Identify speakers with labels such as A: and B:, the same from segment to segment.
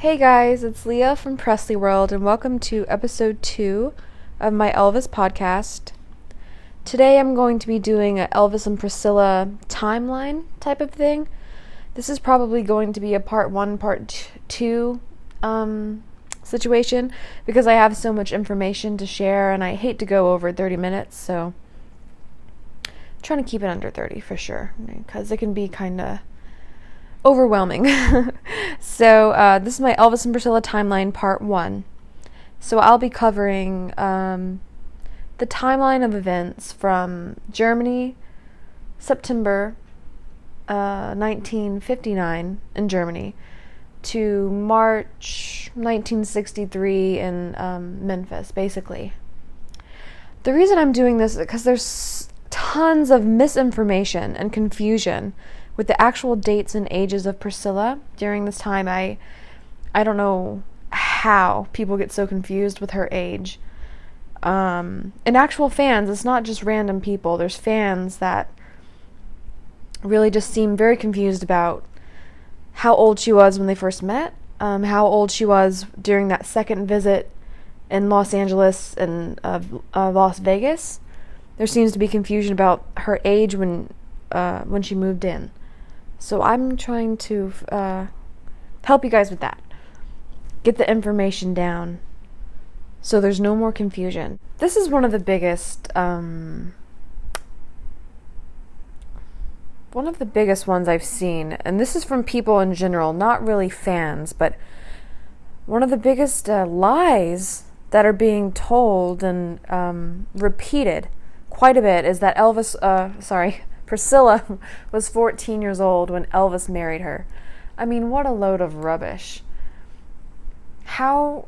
A: Hey guys, it's Leah from Presley World, and welcome to episode 2 of my Elvis podcast. Today I'm going to be doing a Elvis and Priscilla timeline type of thing. This is probably going to be a part 1, part 2 situation because I have so much information to share and I hate to go over 30 minutes, so I'm trying to keep it under 30 for sure because it can be kind of overwhelming. So this is my Elvis and Priscilla timeline part 1. So I'll be covering the timeline of events from Germany, September 1959 in Germany, to March 1963 in Memphis, basically. The reason I'm doing this is because there's tons of misinformation and confusion with the actual dates and ages of Priscilla during this time. I don't know how people get so confused with her age. And actual fans, it's not just random people. There's fans that really just seem very confused about how old she was when they first met, how old she was during that second visit in Los Angeles and Las Vegas. There seems to be confusion about her age when she moved in. So I'm trying to help you guys with that. Get the information down so there's no more confusion. This is one of the biggest ones I've seen, and this is from people in general, not really fans, but one of the biggest lies that are being told and repeated quite a bit is that Priscilla was 14 years old when Elvis married her. I mean, what a load of rubbish. How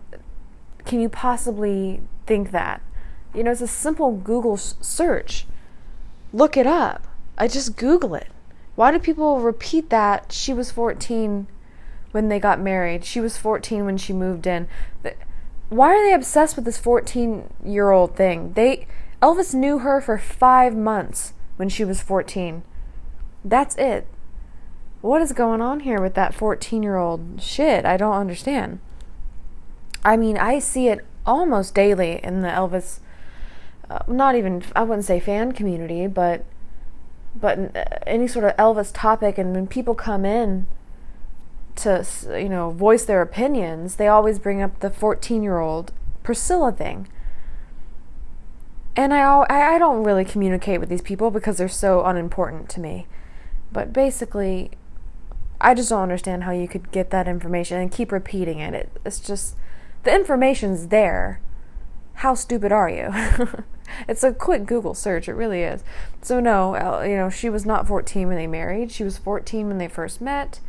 A: can you possibly think that? You know, it's a simple Google search. Look it up. I just Google it. Why do people repeat that she was 14 when they got married? She was 14 when she moved in. Why are they obsessed with this 14-year-old thing? Elvis knew her for 5 months when she was 14. That's it. What is going on here with that 14-year-old shit? I don't understand. I mean, I see it almost daily in the Elvis, not even, I wouldn't say fan community, but any sort of Elvis topic, and when people come in to, voice their opinions, they always bring up the 14-year-old Priscilla thing. And I don't really communicate with these people because they're so unimportant to me. But basically, I just don't understand how you could get that information and keep repeating it. It's just, the information's there. How stupid are you? It's a quick Google search, it really is. So no, she was not 14 when they married. She was 14 when they first met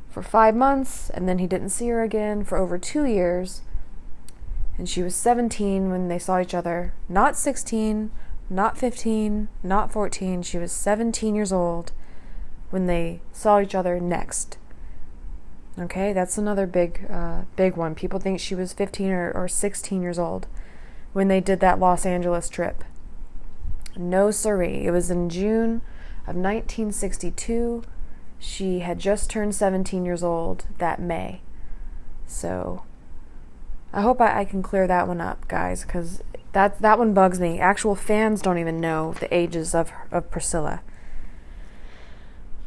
A: for 5 months, and then he didn't see her again for over 2 years. And she was 17 when they saw each other. Not 16, not 15, not 14. She was 17 years old when they saw each other next. Okay, that's another big one. People think she was 15 or 16 years old when they did that Los Angeles trip. No siree. It was in June of 1962. She had just turned 17 years old that May. So I hope I can clear that one up, guys, because that one bugs me. Actual fans don't even know the ages of Priscilla.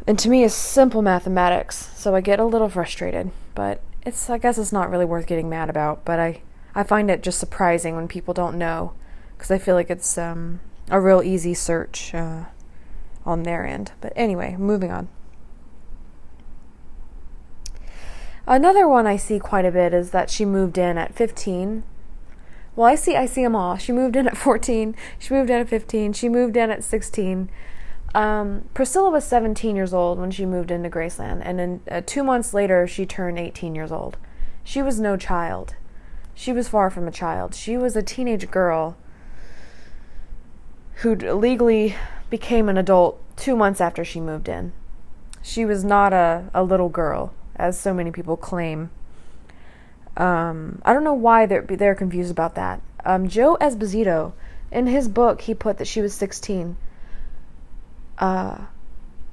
A: And to me, it's simple mathematics, so I get a little frustrated. But I guess it's not really worth getting mad about, but I find it just surprising when people don't know, because I feel like it's a real easy search on their end. But anyway, moving on. Another one I see quite a bit is that she moved in at 15. Well, I see them all. She moved in at 14. She moved in at 15. She moved in at 16. Priscilla was 17 years old when she moved into Graceland, and then 2 months later, she turned 18 years old. She was no child. She was far from a child. She was a teenage girl who legally became an adult 2 months after she moved in. She was not a little girl, as so many people claim. I don't know why they're confused about that. Joe Esposito, in his book, he put that she was 16.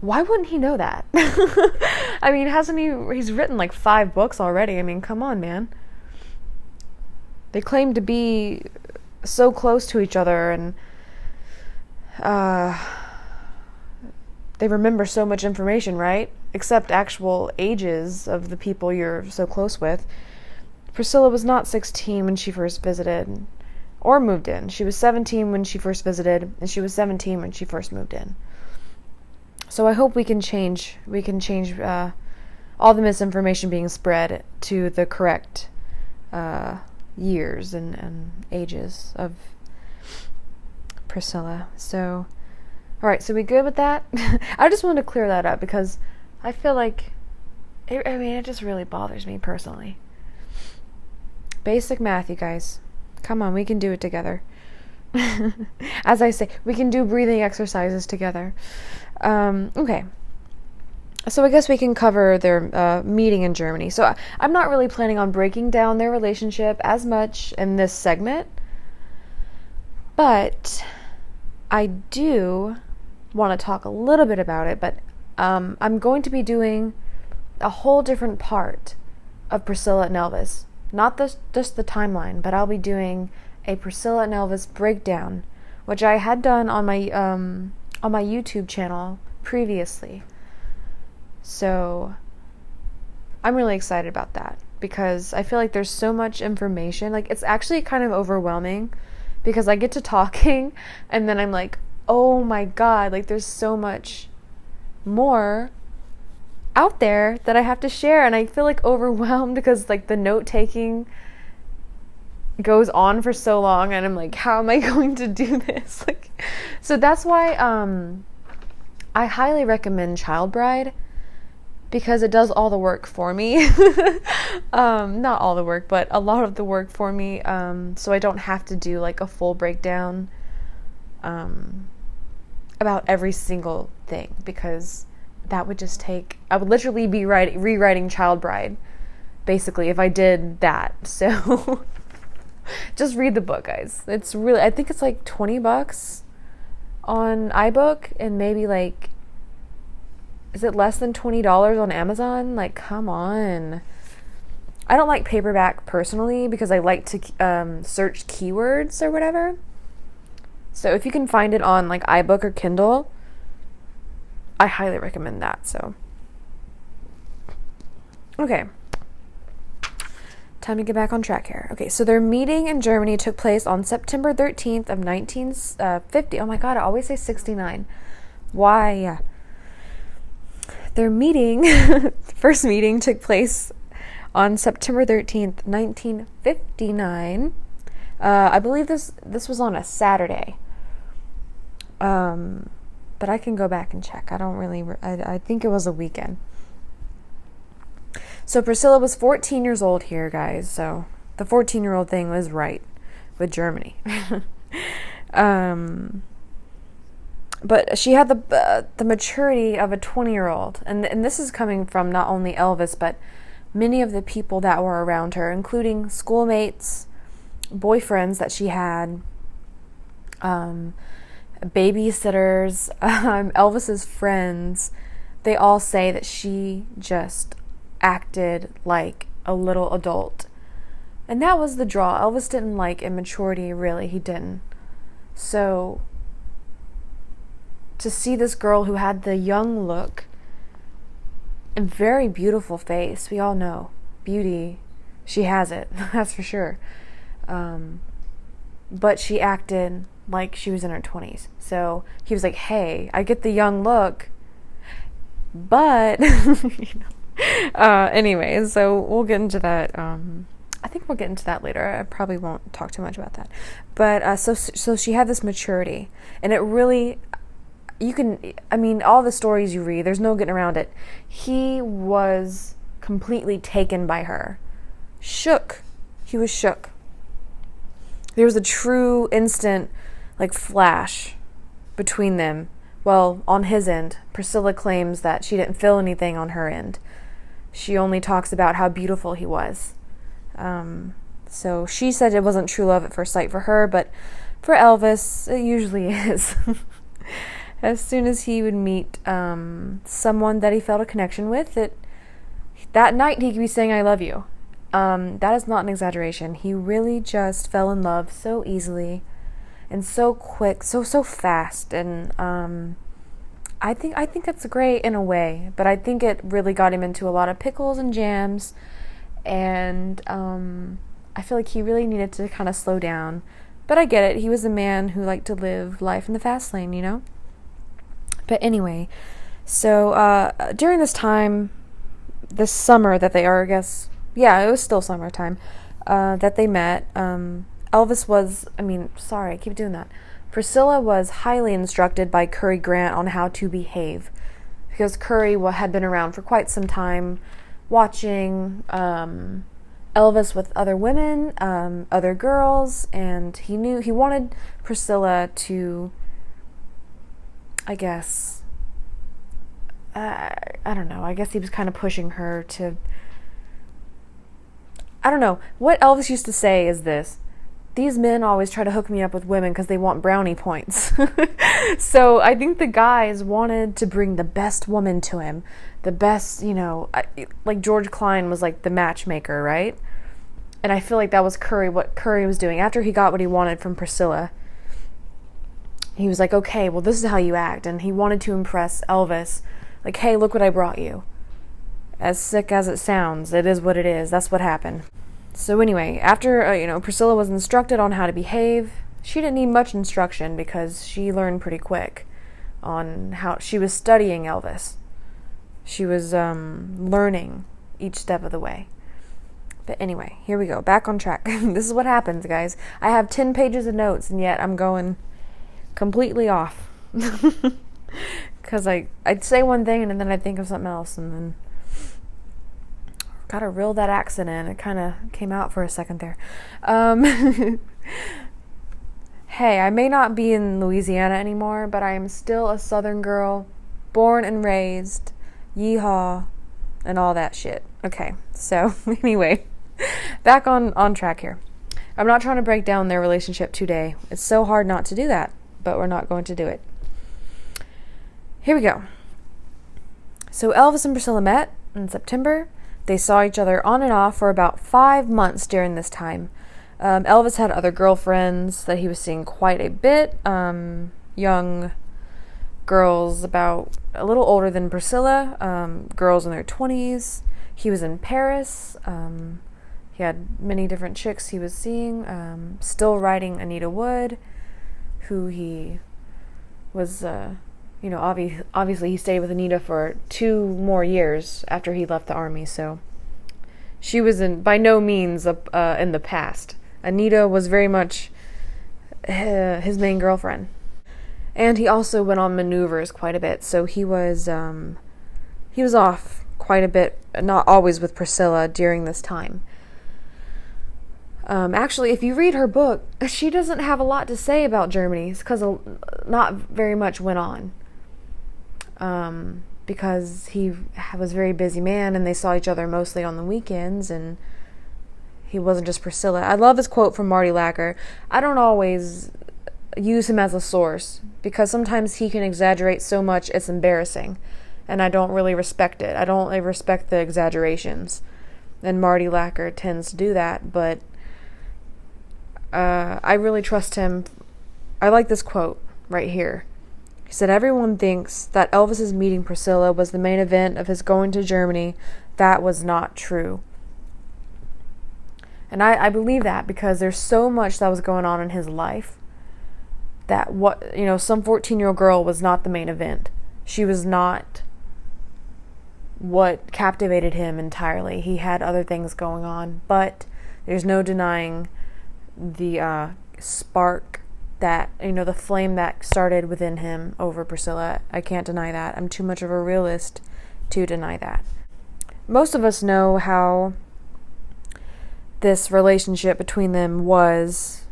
A: Why wouldn't he know that? I mean, he's written like 5 books already. I mean, come on, man. They claim to be so close to each other, and they remember so much information, right? Except actual ages of the people you're so close with. Priscilla was not 16 when she first visited or moved in. She was 17 when she first visited, and she was 17 when she first moved in. So I hope we can change all the misinformation being spread to the correct years and ages of Priscilla. So, all right, so we good with that? I just wanted to clear that up because I feel like, it just really bothers me personally. Basic math, you guys. Come on, we can do it together. As I say, we can do breathing exercises together. Okay. So I guess we can cover their meeting in Germany. So I'm not really planning on breaking down their relationship as much in this segment, but I do want to talk a little bit about it. But I'm going to be doing a whole different part of Priscilla and Elvis. Not just the timeline, but I'll be doing a Priscilla and Elvis breakdown, which I had done on my YouTube channel previously. So I'm really excited about that because I feel like there's so much information. Like, it's actually kind of overwhelming because I get to talking and then I'm like, oh my God, like there's so much more out there that I have to share, and I feel like overwhelmed because like the note taking goes on for so long and I'm like, how am I going to do this? Like, so that's why I highly recommend Child Bride because it does all the work for me. Not all the work, but a lot of the work for me, so I don't have to do like a full breakdown about every single thing, because that would just take, I would literally be rewriting Child Bride basically if I did that. So just read the book, guys. It's really, I think it's like $20 on iBook, and maybe like, is it less than $20 on Amazon? Like, come on. I don't like paperback personally because I like to search keywords or whatever. So if you can find it on like iBook or Kindle, I highly recommend that. So, okay. Time to get back on track here. Okay, so their meeting in Germany took place on September 13th of 1950. Oh my God, I always say 69. Why? Yeah. Their meeting, first meeting took place on September 13th, 1959. I believe this was on a Saturday. But I can go back and check. I think it was a weekend. So Priscilla was 14 years old here, guys. So the 14-year-old thing was right with Germany. But she had the maturity of a 20-year-old. And this is coming from not only Elvis, but many of the people that were around her, including schoolmates, boyfriends that she had, babysitters, Elvis's friends. They all say that she just acted like a little adult. And that was the draw. Elvis didn't like immaturity, really. He didn't. So to see this girl who had the young look and very beautiful face, we all know beauty, she has it, that's for sure. But she acted like she was in her 20s. So he was like, hey, I get the young look, but anyway, so we'll get into that. I think we'll get into that later. I probably won't talk too much about that. But so she had this maturity, and it really, all the stories you read, there's no getting around it. He was completely taken by her. Shook. He was shook. There was a true instant, like, flash between them. Well, on his end, Priscilla claims that she didn't feel anything on her end. She only talks about how beautiful he was. So she said it wasn't true love at first sight for her, but for Elvis, it usually is. as soon as he would meet someone that he felt a connection with, that night he could be saying, "I love you." That is not an exaggeration. He really just fell in love so easily and so quick, so fast. And I think that's great in a way, but I think it really got him into a lot of pickles and jams. And I feel like he really needed to kind of slow down. But I get it. He was a man who liked to live life in the fast lane, you know? But anyway, so during this time, this summer that they are, I guess, yeah, it was still summertime, that they met, Elvis was, I keep doing that. Priscilla was highly instructed by Curry Grant on how to behave, because Curry had been around for quite some time, watching Elvis with other women, other girls, and he knew he wanted Priscilla to, I guess, I don't know, I guess he was kind of pushing her to, I don't know, what Elvis used to say is this: these men always try to hook me up with women because they want brownie points. So I think the guys wanted to bring the best woman to him, the best, like George Klein was like the matchmaker, right? And I feel like that was what Curry was doing. After he got what he wanted from Priscilla, he was like, okay, well, this is how you act. And he wanted to impress Elvis. Like, hey, look what I brought you. As sick as it sounds, it is what it is. That's what happened. So anyway, after, Priscilla was instructed on how to behave, she didn't need much instruction because she learned pretty quick on how she was studying Elvis. She was learning each step of the way. But anyway, here we go. Back on track. This is what happens, guys. I have 10 pages of notes, and yet I'm going completely off. Because I'd say one thing, and then I'd think of something else, and then gotta reel that accent in. It kind of came out for a second there. Hey, I may not be in Louisiana anymore, but I am still a Southern girl, born and raised, yeehaw, and all that shit. Okay, so anyway, back on track here. I'm not trying to break down their relationship today. It's so hard not to do that, but we're not going to do it. Here we go. So Elvis and Priscilla met in September. They saw each other on and off for about 5 months during this time. Elvis had other girlfriends that he was seeing quite a bit. Young girls about a little older than Priscilla. Girls in their 20s. He was in Paris. He had many different chicks he was seeing. Still writing Anita Wood, who he was... obviously he stayed with Anita for 2 more years after he left the army, so she was by no means in the past. Anita was very much his main girlfriend. And he also went on maneuvers quite a bit, so he was off quite a bit, not always with Priscilla during this time. Actually, if you read her book, she doesn't have a lot to say about Germany, because not very much went on. Because he was a very busy man, and they saw each other mostly on the weekends, and he wasn't just Priscilla. I love his quote from Marty Lacker. I don't always use him as a source, because sometimes he can exaggerate so much it's embarrassing, and I don't really respect it. I don't really respect the exaggerations, and Marty Lacker tends to do that, but I really trust him. I like this quote right here. He said, everyone thinks that Elvis's meeting Priscilla was the main event of his going to Germany. That was not true. And I believe that, because there's so much that was going on in his life that some 14-year-old girl was not the main event. She was not what captivated him entirely. He had other things going on, but there's no denying the spark that, the flame that started within him over Priscilla. I can't deny that. I'm too much of a realist to deny that. Most of us know how this relationship between them was.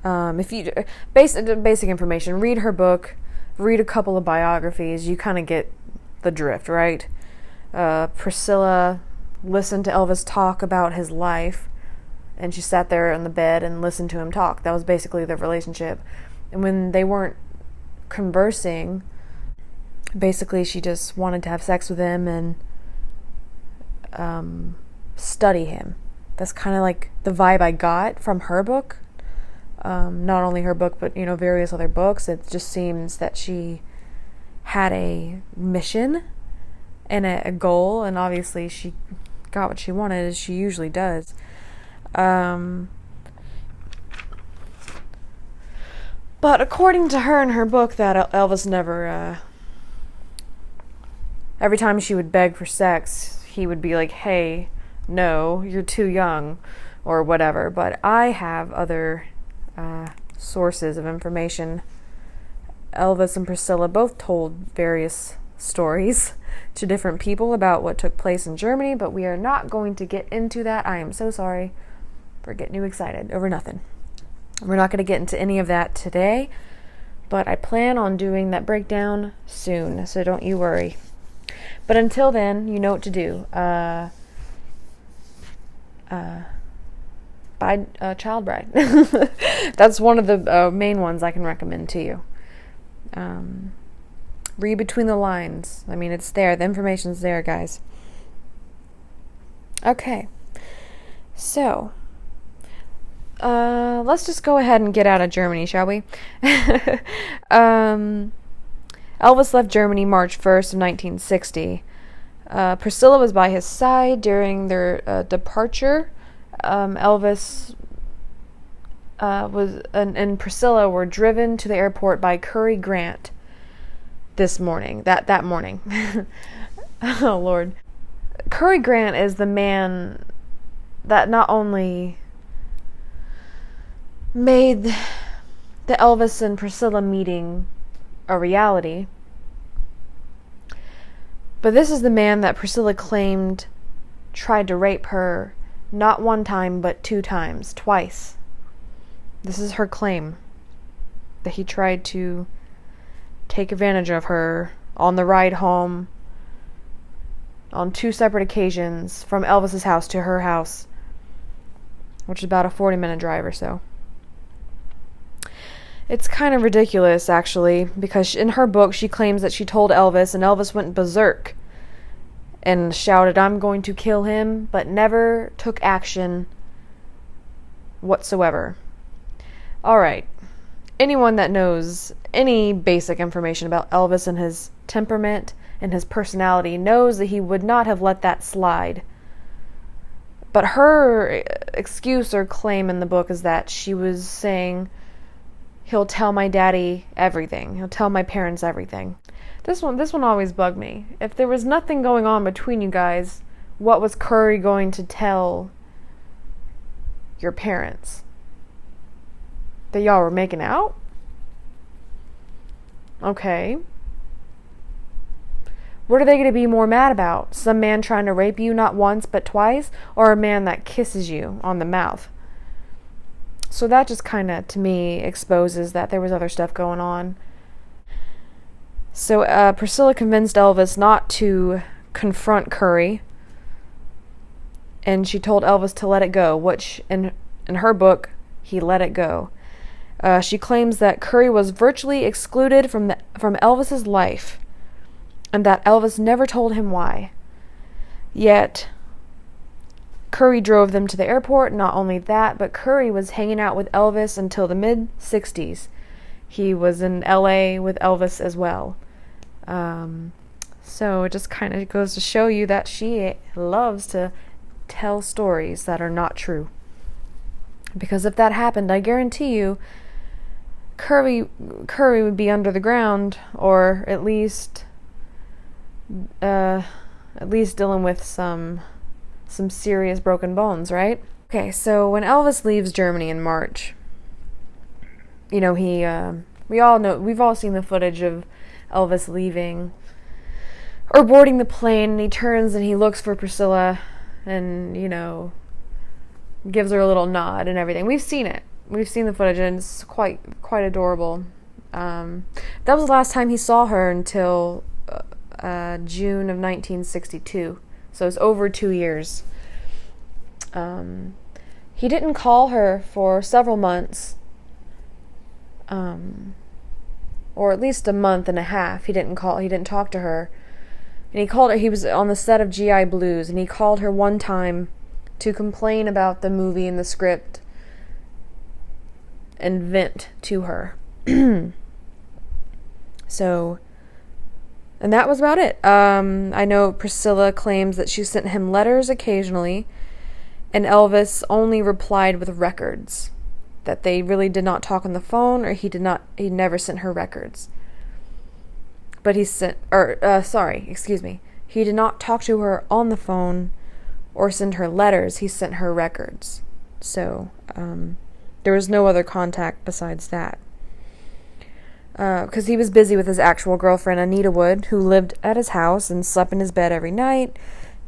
A: If you basic information, read her book, read a couple of biographies, you kind of get the drift, right? Priscilla listened to Elvis talk about his life, and she sat there on the bed and listened to him talk. That was basically their relationship. And when they weren't conversing, Basically, she just wanted to have sex with him and study him. That's kind of like the vibe I got from her book. Not only her book, but various other books. It just seems that she had a mission and a goal, and obviously she got what she wanted, as she usually does. But according to her in her book, that Elvis never, every time she would beg for sex, he would be like, hey, no, you're too young, or whatever. But I have other sources of information. Elvis and Priscilla both told various stories to different people about what took place in Germany, but we are not going to get into that. I am so sorry for getting you excited over nothing. We're not going to get into any of that today, but I plan on doing that breakdown soon, so don't you worry. But until then, you know what to do. Buy Child Bride. That's one of the main ones I can recommend to you. Read between the lines. I mean, it's there. The information's there, guys. Okay. So, let's just go ahead and get out of Germany, shall we? Elvis left Germany March 1st of 1960. Priscilla was by his side during their departure. Elvis and Priscilla were driven to the airport by Curry Grant this morning. That morning. Oh, Lord. Curry Grant is the man that not only made the Elvis and Priscilla meeting a reality, but this is the man that Priscilla claimed tried to rape her not one time, but twice. This is her claim, that he tried to take advantage of her on the ride home on 2 separate occasions from Elvis's house to her house, which is about a 40-minute drive or so. It's kind of ridiculous, actually, because in her book she claims that she told Elvis, and Elvis went berserk and shouted, "I'm going to kill him," but never took action whatsoever. Alright, anyone that knows any basic information about Elvis and his temperament and his personality knows that he would not have let that slide. But her excuse or claim in the book is that she was saying, he'll tell my daddy everything. He'll tell my parents everything. This one always bugged me. If there was nothing going on between you guys, what was Curry going to tell your parents? That y'all were making out? Okay. What are they going to be more mad about? Some man trying to rape you not once but twice? Or a man that kisses you on the mouth? So that just kind of, to me, exposes that there was other stuff going on. So Priscilla convinced Elvis not to confront Curry, and she told Elvis to let it go, which in her book, he let it go. She claims that Curry was virtually excluded from Elvis's life, and that Elvis never told him why. Yet Curry drove them to the airport. Not only that, but Curry was hanging out with Elvis until the mid-60s. He was in LA with Elvis as well. So it just kind of goes to show you that she loves to tell stories that are not true. Because if that happened, I guarantee you, Curry would be under the ground, or at least dealing with some serious broken bones, right? Okay, so when Elvis leaves Germany in March, we all know, we've all seen the footage of Elvis leaving or boarding the plane, and he turns and he looks for Priscilla and, gives her a little nod and everything. We've seen it. We've seen the footage, and it's quite adorable. That was the last time he saw her until June of 1962. So it's over 2 years. He didn't call her for several months. or at least a month and a half. He didn't talk to her. And he called her, he was on the set of GI Blues, and he called her one time to complain about the movie and the script and vent to her. So, and that was about it. I know Priscilla claims that she sent him letters occasionally, and Elvis only replied with records. That they really did not talk on the phone, or he never sent her records. But he did not talk to her on the phone or send her letters. He sent her records. So, there was no other contact besides that. Because he was busy with his actual girlfriend, Anita Wood, who lived at his house and slept in his bed every night.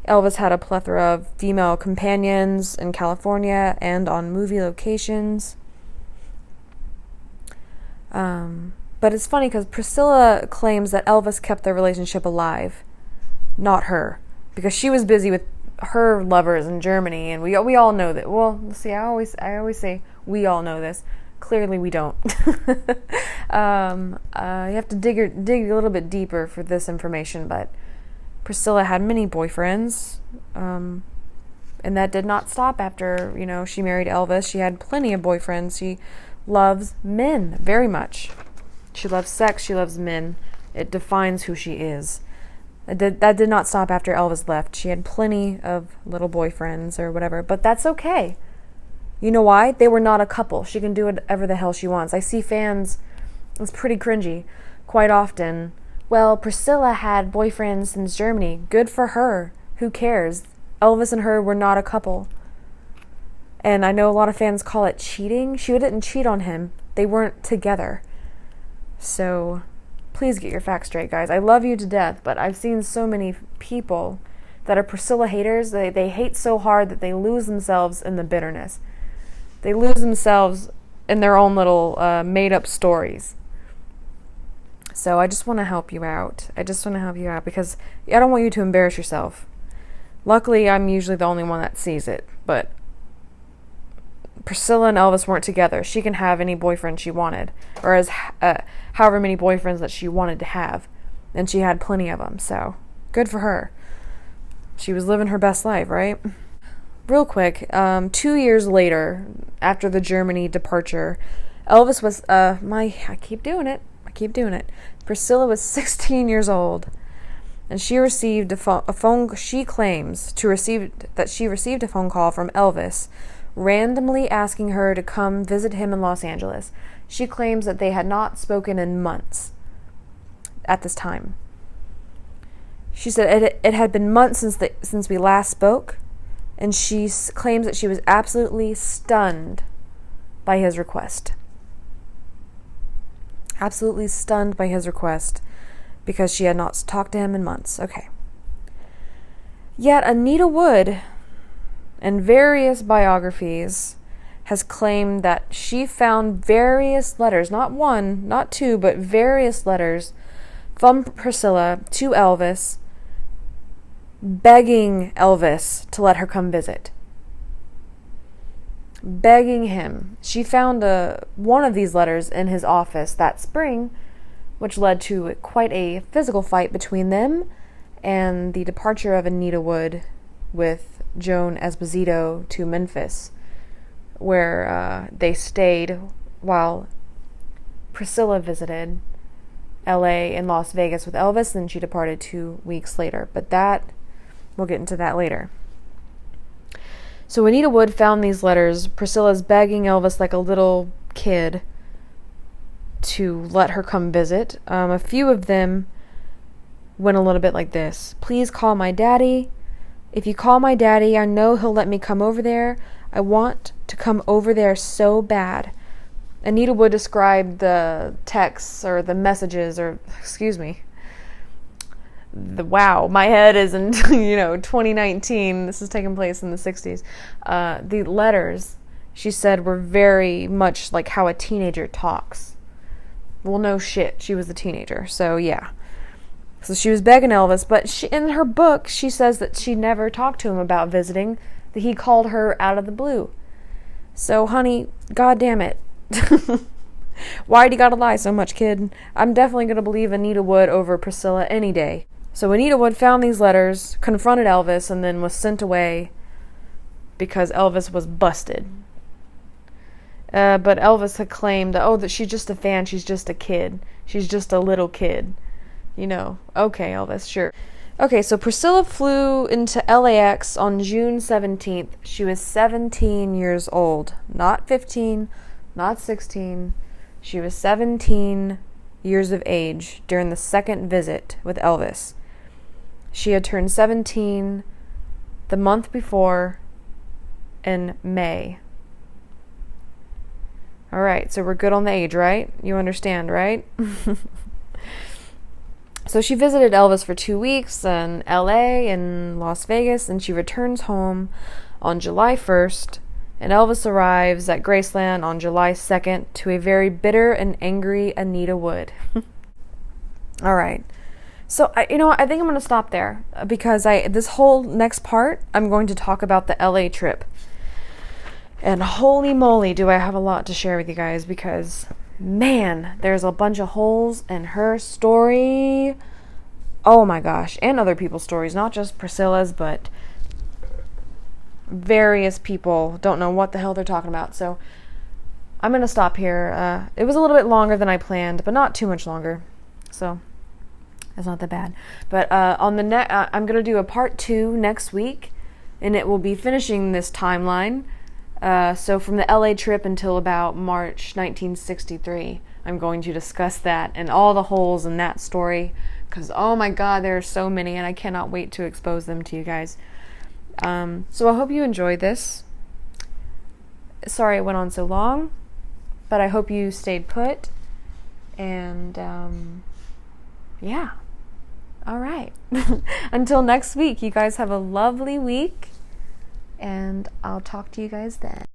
A: Elvis had a plethora of female companions in California and on movie locations. But it's funny because Priscilla claims that Elvis kept their relationship alive, not her, because she was busy with her lovers in Germany, and we all know that. Well, see, I always say we all know this. Clearly, we don't. You have to dig a little bit deeper for this information, but Priscilla had many boyfriends, and that did not stop after she married Elvis. She had plenty of boyfriends. She loves men very much. She loves sex. She loves men. It defines who she is. That did not stop after Elvis left. She had plenty of little boyfriends or whatever, but that's okay. You know why? They were not a couple. She can do whatever the hell she wants. I see fans, it's pretty cringy, quite often. Well, Priscilla had boyfriends since Germany. Good for her. Who cares? Elvis and her were not a couple. And I know a lot of fans call it cheating. She didn't cheat on him. They weren't together. So, please get your facts straight, guys. I love you to death, but I've seen so many people that are Priscilla haters. They hate so hard that they lose themselves in the bitterness. They lose themselves in their own little made-up stories. So I just want to help you out. Because I don't want you to embarrass yourself. Luckily, I'm usually the only one that sees it, but Priscilla and Elvis weren't together. She can have any boyfriend she wanted, or as however many boyfriends that she wanted to have, and she had plenty of them. So good for her. She was living her best life, right? Real quick, 2 years later, after the Germany departure, Elvis was I keep doing it. Priscilla was 16 years old, and she received a phone. She claims that she received a phone call from Elvis, randomly asking her to come visit him in Los Angeles. She claims that they had not spoken in months at this time. She said it had been months since we last spoke, and she claims that she was absolutely stunned by his request. Absolutely stunned by his request because she had not talked to him in months. Okay. Yet Anita Wood, in various biographies, has claimed that she found various letters, not one, not two, but various letters from Priscilla to Elvis, begging Elvis to let her come visit. Begging him. She found one of these letters in his office that spring, which led to quite a physical fight between them and the departure of Anita Wood with Joan Esposito to Memphis, where they stayed while Priscilla visited LA and Las Vegas with Elvis, and she departed 2 weeks later. But we'll get into that later. So Anita Wood found these letters. Priscilla's begging Elvis like a little kid to let her come visit. A few of them went a little bit like this. Please call my daddy. If you call my daddy, I know he'll let me come over there. I want to come over there so bad. Anita Wood described the texts or the messages, wow, my head is in 2019. This is taking place in the 60s. The letters, she said, were very much like how a teenager talks. Well, no shit, she was a teenager, so yeah. So she was begging Elvis, but in her book, she says that she never talked to him about visiting, that he called her out of the blue. So, honey, goddamn it. Why'd you gotta lie so much, kid? I'm definitely gonna believe Anita Wood over Priscilla any day. So Anita Wood found these letters, confronted Elvis, and then was sent away because Elvis was busted. But Elvis had claimed, that she's just a fan, she's just a kid. She's just a little kid. Okay, Elvis, sure. Okay, so Priscilla flew into LAX on June 17th. She was 17 years old. Not 15, not 16. She was 17 years of age during the second visit with Elvis. She had turned 17 the month before in May. All right, so we're good on the age, right? You understand, right? So she visited Elvis for 2 weeks in LA and Las Vegas, and she returns home on July 1st, and Elvis arrives at Graceland on July 2nd to a very bitter and angry Anita Wood. All right. So, I think I'm going to stop there because this whole next part, I'm going to talk about the LA trip. And holy moly, do I have a lot to share with you guys because, man, there's a bunch of holes in her story. Oh my gosh. And other people's stories, not just Priscilla's, but various people don't know what the hell they're talking about. So I'm going to stop here. It was a little bit longer than I planned, but not too much longer. So that's not that bad. But on the I'm going to do a part 2 next week, and it will be finishing this timeline. So from the LA trip until about March 1963, I'm going to discuss that and all the holes in that story because, oh my God, there are so many and I cannot wait to expose them to you guys. So I hope you enjoyed this. Sorry it went on so long, but I hope you stayed put. And yeah. All right. Until next week, you guys have a lovely week. And I'll talk to you guys then.